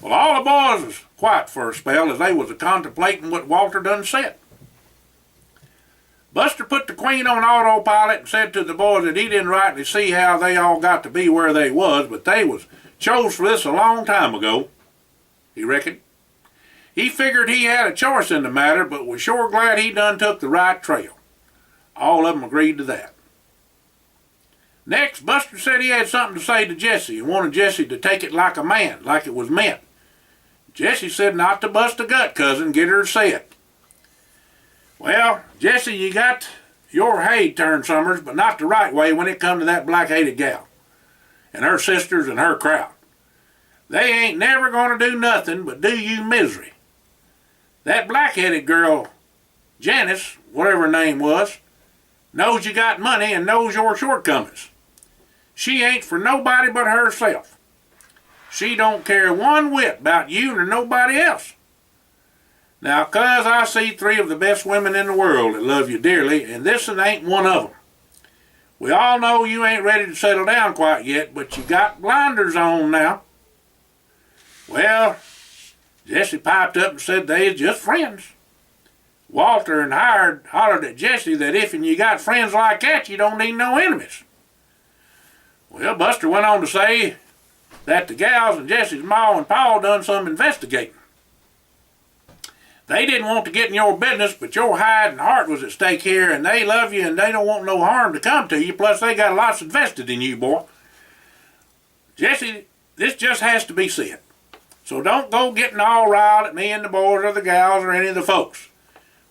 Well, all the boys was quiet for a spell as they was contemplating what Walter done said. Buster put the Queen on autopilot and said to the boys that he didn't rightly see how they all got to be where they was, but they was chose for this a long time ago, he reckoned. He figured he had a choice in the matter, but was sure glad he done took the right trail. All of them agreed to that. Next, Buster said he had something to say to Jesse and wanted Jesse to take it like a man, like it was meant. Jesse said not to bust a gut, cousin, get her to say it. Well, Jesse, you got your hay turned summers, but not the right way when it come to that black-headed gal and her sisters and her crowd. They ain't never going to do nothing but do you misery. That black-headed girl, Janice, whatever her name was, knows you got money and knows your shortcomings. She ain't for nobody but herself. She don't care one whit about you nor nobody else. Now, cuz I see three of the best women in the world that love you dearly, and this one ain't one of them. We all know you ain't ready to settle down quite yet, but you got blinders on now. Well, Jesse piped up and said they is just friends. Walter and Hired hollered at Jesse that if you got friends like that, you don't need no enemies. Well, Buster went on to say that the gals and Jesse's ma and pa done some investigating. They didn't want to get in your business, but your hide and heart was at stake here, and they love you and they don't want no harm to come to you, plus they got lots invested in you, boy. Jesse, this just has to be said. So don't go getting all riled at me and the boys or the gals or any of the folks.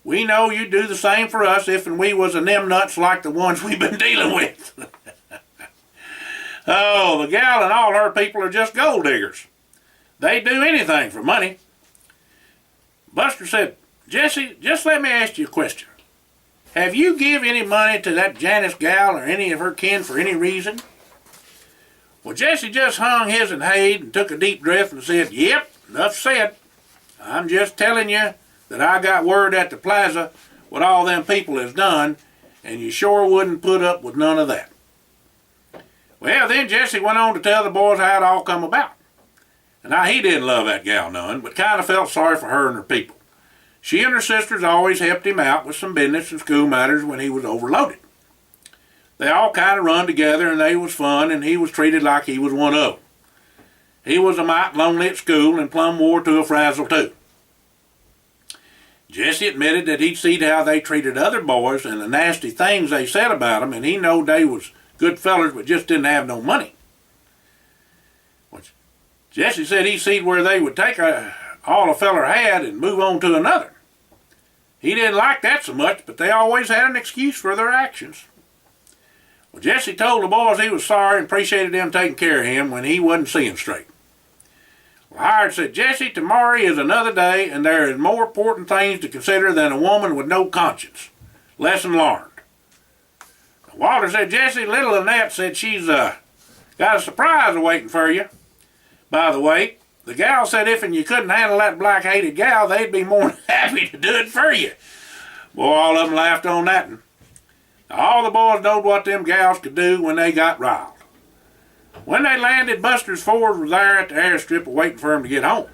We know you'd do the same for us if and we was a them nuts like the ones we've been dealing with. Oh, the gal and all her people are just gold diggers. They'd do anything for money. Buster said, Jesse, just let me ask you a question. Have you give any money to that Janice gal or any of her kin for any reason? Well, Jesse just hung his and hayed and took a deep breath and said, yep, enough said. I'm just telling you that I got word at the plaza what all them people has done, and you sure wouldn't put up with none of that. Well, then Jesse went on to tell the boys how it all come about. And now he didn't love that gal none, but kind of felt sorry for her and her people. She and her sisters always helped him out with some business and school matters when he was overloaded. They all kind of run together and they was fun, and he was treated like he was one of them. He was a mite lonely at school and plumb wore to a frazzle too. Jesse admitted that he'd seen how they treated other boys and the nasty things they said about them, and he knowed they was good fellers but just didn't have no money. Jesse said he seen where they would take all a feller had and move on to another. He didn't like that so much, but they always had an excuse for their actions. Well, Jesse told the boys he was sorry and appreciated them taking care of him when he wasn't seeing straight. Well, Hired said, Jesse, tomorrow is another day, and there is more important things to consider than a woman with no conscience. Lesson learned. Walter said, Jesse, little Annette said she's got a surprise awaiting for you. By the way, the gal said if you couldn't handle that black-hated gal, they'd be more than happy to do it for you. Boy, all of them laughed on that one. All the boys knowed what them gals could do when they got riled. When they landed, Buster's Ford was there at the airstrip waiting for him to get home.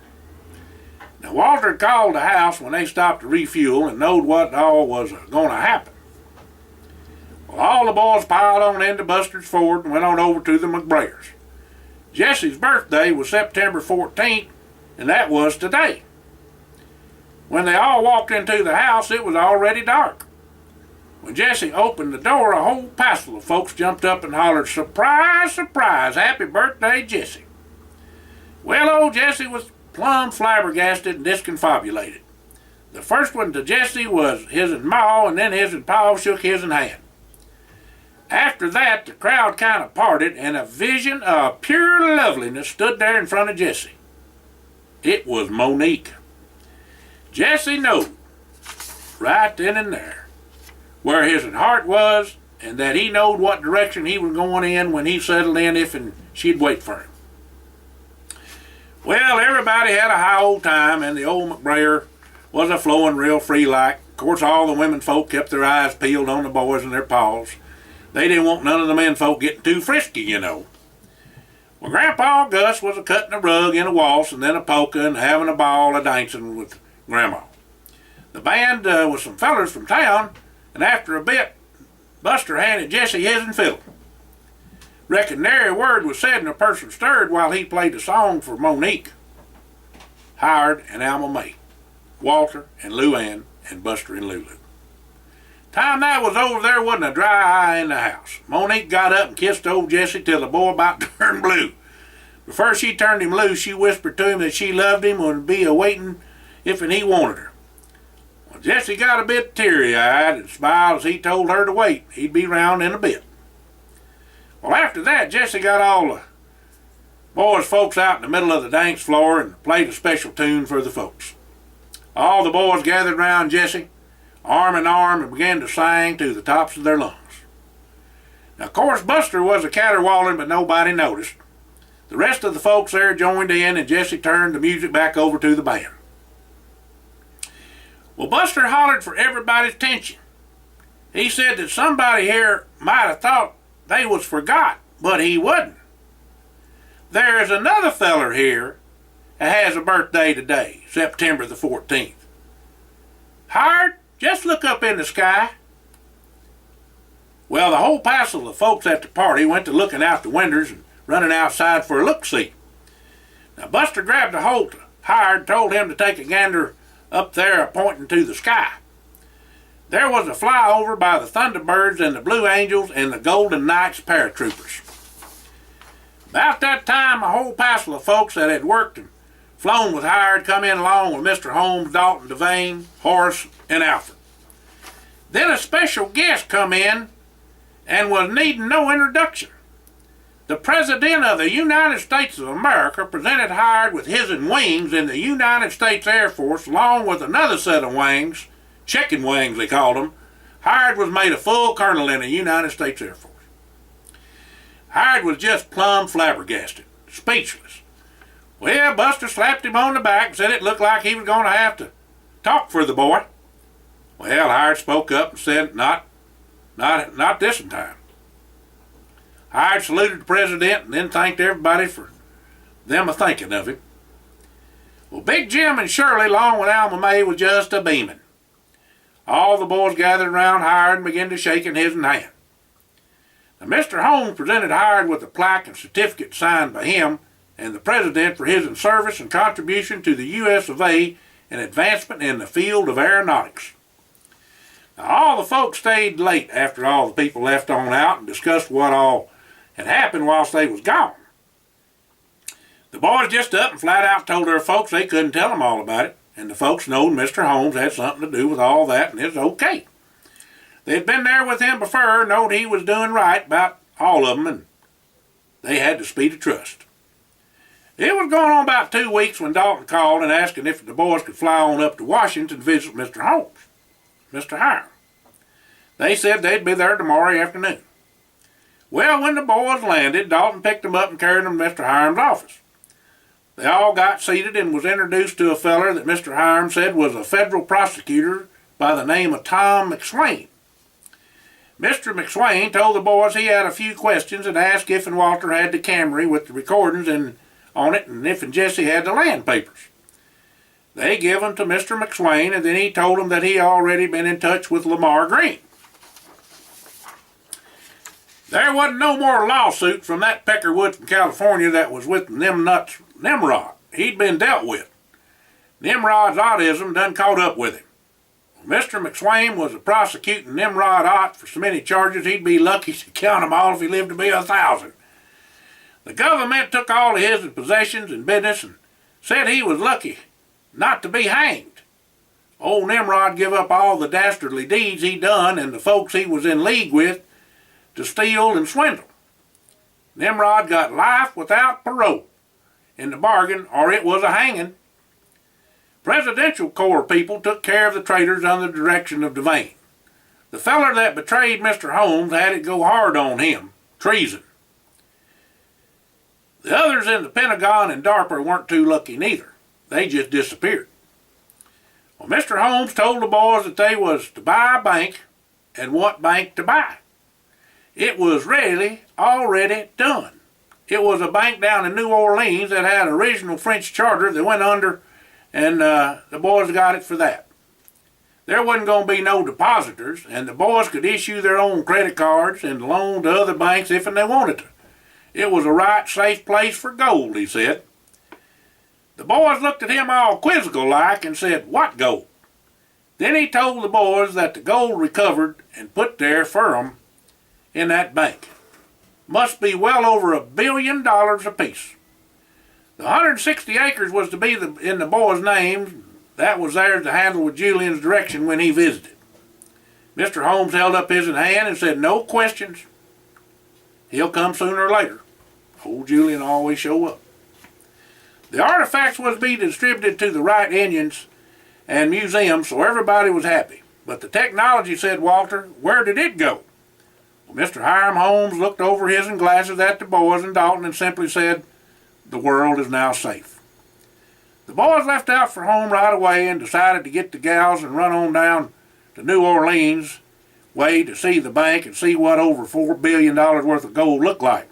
Now, Walter had called the house when they stopped to refuel and knowed what all was going to happen. Well, all the boys piled on into Buster's Ford and went on over to the McBrayers. Jesse's birthday was September 14th, and that was today. When they all walked into the house, it was already dark. When Jesse opened the door, a whole passel of folks jumped up and hollered, surprise, surprise, happy birthday, Jesse. Well, old Jesse was plumb flabbergasted and disconfobulated. The first one to Jesse was his and Ma, and then his and Pa shook his in hand. After that, the crowd kind of parted, and a vision of pure loveliness stood there in front of Jesse. It was Monique. Jesse knew right then and there where his heart was, and that he knowed what direction he was going in when he settled in, if and she'd wait for him. Well, everybody had a high old time, and the old McBrayer was a flowing real free like. Of course, all the women folk kept their eyes peeled on the boys and their paws. They didn't want none of the men folk getting too frisky, you know. Well, Grandpa Gus was a cutting a rug in a waltz and then a polka and having a ball a dancing with Grandma. The band was some fellers from town, and after a bit, Buster handed Jesse his fiddle. Reckon nary a word was said and a person stirred while he played the song for Monique, Howard and Alma May, Walter and Lou Ann, and Buster and Lulu. Time that was over, there wasn't a dry eye in the house. Monique got up and kissed old Jesse till the boy about turned blue. Before she turned him loose, she whispered to him that she loved him and would be a-waiting if and he wanted her. Well, Jesse got a bit teary-eyed and smiled as he told her to wait. He'd be round in a bit. Well, after that, Jesse got all the boys' folks out in the middle of the dance floor and played a special tune for the folks. All the boys gathered round Jesse, arm in arm, and began to sing to the tops of their lungs. Now, of course, Buster was a caterwauling, but nobody noticed. The rest of the folks there joined in, and Jesse turned the music back over to the band. Well, Buster hollered for everybody's attention. He said that somebody here might have thought they was forgot, but he wasn't. There is another feller here that has a birthday today, September the 14th. Howard, just look up in the sky. Well, the whole passel of folks at the party went to looking out the windows and running outside for a look-see. Now, Buster grabbed a hold of Howard and told him to take a gander up there pointing to the sky. There was a flyover by the Thunderbirds and the Blue Angels and the Golden Knights paratroopers. About that time, a whole passel of folks that had worked and flown with Howard come in along with Mr. Holmes, Dalton, Devane, Horace, and Alfred. Then a special guest come in and was needing no introduction. The President of the United States of America presented Howard with his wings in the United States Air Force, along with another set of wings, chicken wings they called them. Howard was made a full colonel in the United States Air Force. Howard was just plumb flabbergasted, speechless. Well, Buster slapped him on the back and said it looked like he was going to have to talk for the boy. Well, Howard spoke up and said, not this time. Howard saluted the president and then thanked everybody for them a-thinking of him. Well, Big Jim and Shirley, along with Alma May, was just a-beaming. All the boys gathered around Howard and began to shaking his hand. Now, Mr. Holmes presented Howard with a plaque and certificate signed by him and the president for his service and contribution to the U.S. of A. and advancement in the field of aeronautics. Now, all the folks stayed late after all the people left on out and discussed what all had happened whilst they was gone. The boys just up and flat out told their folks they couldn't tell them all about it, and the folks knowed Mr. Holmes had something to do with all that, and it's okay. They'd been there with him before, knowed he was doing right about all of them, and they had the speed of trust. It was going on about 2 weeks when Dalton called and asking if the boys could fly on up to Washington to visit Mr. Holmes, Mr. Hiram. They said they'd be there tomorrow afternoon. Well, when the boys landed, Dalton picked them up and carried them to Mr. Hiram's office. They all got seated and was introduced to a feller that Mr. Hiram said was a federal prosecutor by the name of Tom McSwain. Mr. McSwain told the boys he had a few questions and asked if and Walter had the Camry with the recordings on it and if and Jesse had the land papers. They give them to Mr. McSwain, and then he told them that he already been in touch with Lamar Green. There wasn't no more lawsuit from that Peckerwood from California that was with them nuts Nimrod. He'd been dealt with. Nimrod's autism done caught up with him. Mr. McSwain was a prosecuting Nimrod Ott for so many charges he'd be lucky to count them all if he lived to be 1,000. The government took all of his possessions and business and said he was lucky not to be hanged. Old Nimrod give up all the dastardly deeds he done and the folks he was in league with to steal and swindle. Nimrod got life without parole in the bargain, or it was a hanging. Presidential Corps people took care of the traitors under the direction of Devane. The feller that betrayed Mr. Holmes had it go hard on him. Treason. The others in the Pentagon and DARPA weren't too lucky neither. They just disappeared. Well, Mr. Holmes told the boys that they was to buy a bank and what bank to buy. It was really already done. It was a bank down in New Orleans that had an original French charter that went under, and the boys got it for that. There wasn't going to be no depositors, and the boys could issue their own credit cards and loan to other banks if they wanted to. It was a right safe place for gold, he said. The boys looked at him all quizzical-like and said, "What gold?" Then he told the boys that the gold recovered and put there for 'em in that bank must be well over $1 billion apiece. The 160 acres was to be in the boys' names. That was theirs to handle with Julian's direction when he visited. Mr. Holmes held up his hand and said, "No questions. He'll come sooner or later." Old Julian always show up. The artifacts was to be distributed to the right Indians and museums, so everybody was happy. But the technology, said Walter, where did it go? Well, Mr. Hiram Holmes looked over his glasses at the boys and Dalton and simply said, "The world is now safe." The boys left out for home right away and decided to get the gals and run on down to New Orleans way to see the bank and see what over $4 billion worth of gold looked like.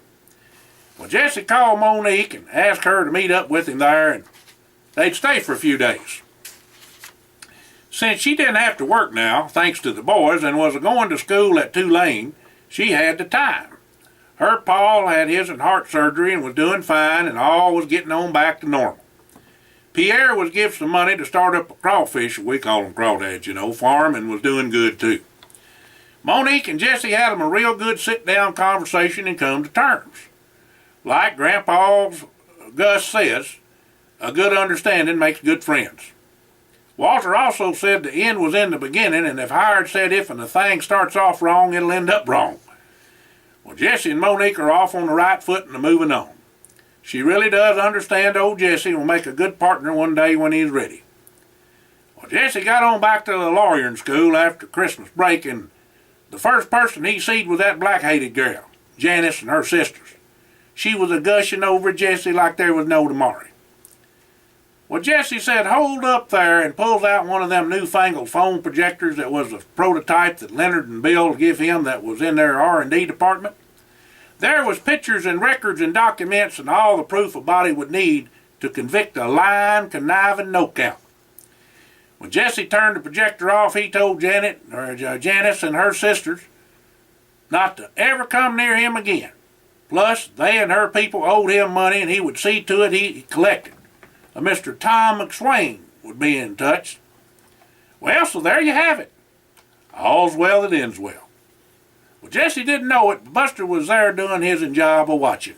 Well, Jesse called Monique and asked her to meet up with him there, and they'd stay for a few days. Since she didn't have to work now, thanks to the boys, and was going to school at Tulane, she had the time. Her pa had his heart surgery and was doing fine, and all was getting on back to normal. Pierre was given some money to start up a crawfish, we call them crawdads, farm, and was doing good too. Monique and Jesse had them a real good sit-down conversation and come to terms. Like Grandpa Gus says, a good understanding makes good friends. Walter also said the end was in the beginning, and if Howard said if and the thing starts off wrong, it'll end up wrong. Well, Jesse and Monique are off on the right foot and are moving on. She really does understand old Jesse and will make a good partner one day when he's ready. Well, Jesse got on back to the lawyering school after Christmas break, and the first person he seed was that black-hated girl, Janice, and her sisters. She was a gushing over Jesse like there was no tomorrow. Well, Jesse said, "Hold up there," and pulls out one of them newfangled phone projectors that was a prototype that Leonard and Bill give him that was in their R&D department. There was pictures and records and documents and all the proof a body would need to convict a lying, conniving no-count. When Jesse turned the projector off, he told Janice and her sisters not to ever come near him again. Plus, they and her people owed him money, and he would see to it he collected. A Mr. Tom McSwain would be in touch. Well, so there you have it. All's well that ends well. Well, Jesse didn't know it, but Buster was there doing his job of watching.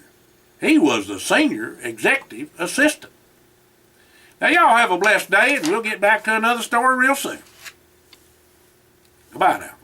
He was the senior executive assistant. Now, y'all have a blessed day, and we'll get back to another story real soon. Goodbye now.